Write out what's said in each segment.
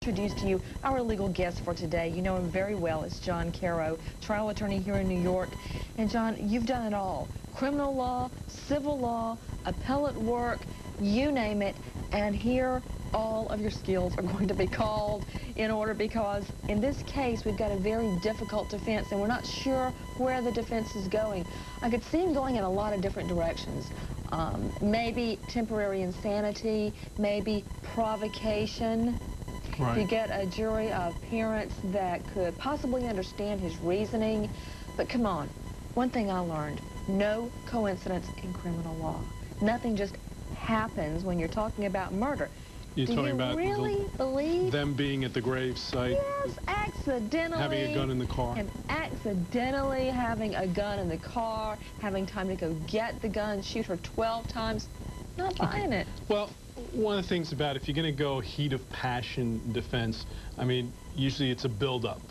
Introduce to you our legal guest for today. You know him very well. It's John Carro, trial attorney here in New York. And John, you've done it all. Criminal law, civil law, appellate work, you name it. And here, all of your skills are going to be called in order, because in this case, we've got a very difficult defense and we're not sure where the defense is going. I could see him going in a lot of different directions. Maybe temporary insanity, maybe provocation. Right. You get a jury of parents that could possibly understand his reasoning. But come on, one thing I learned, no coincidence in criminal law. Nothing just happens when you're talking about murder. You're Do talking you about really believe? Them being at the grave site. Yes, accidentally. Having a gun in the car. And accidentally having a gun in the car, having time to go get the gun, shoot her 12 times. Not buying it. Well, one of the things about if you're going to go heat of passion defense, I mean, usually it's a build-up.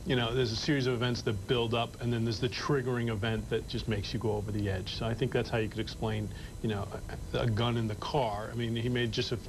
You know, there's a series of events that build up, and then there's the triggering event that just makes you go over the edge. So I think that's how you could explain, you know, a gun in the car. I mean, he may just have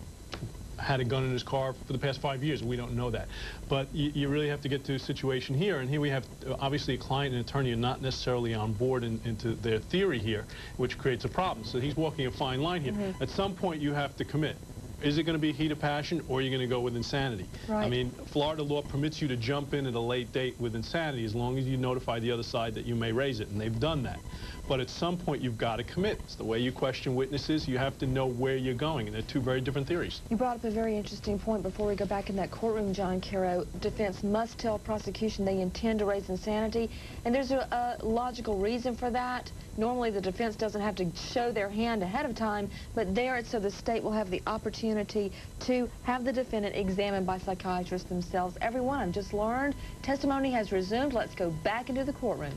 had a gun in his car for the past 5 years. We don't know that. But you really have to get to a situation here, and here we have obviously a client and attorney are not necessarily on board into their theory here, which creates a problem. So he's walking a fine line here. Mm-hmm. At some point you have to commit. Is it going to be heat of passion, or are you going to go with insanity? Right. I mean, Florida law permits you to jump in at a late date with insanity as long as you notify the other side that you may raise it, and they've done that. But at some point, you've got to commit. It's the way you question witnesses. You have to know where you're going, and they're two very different theories. You brought up a very interesting point before we go back in that courtroom, John Carro. Defense must tell prosecution they intend to raise insanity, and there's a logical reason for that. Normally, the defense doesn't have to show their hand ahead of time, but there it's so the state will have the opportunity to have the defendant examined by psychiatrists themselves. Everyone, I've just learned testimony has resumed. Let's go back into the courtroom.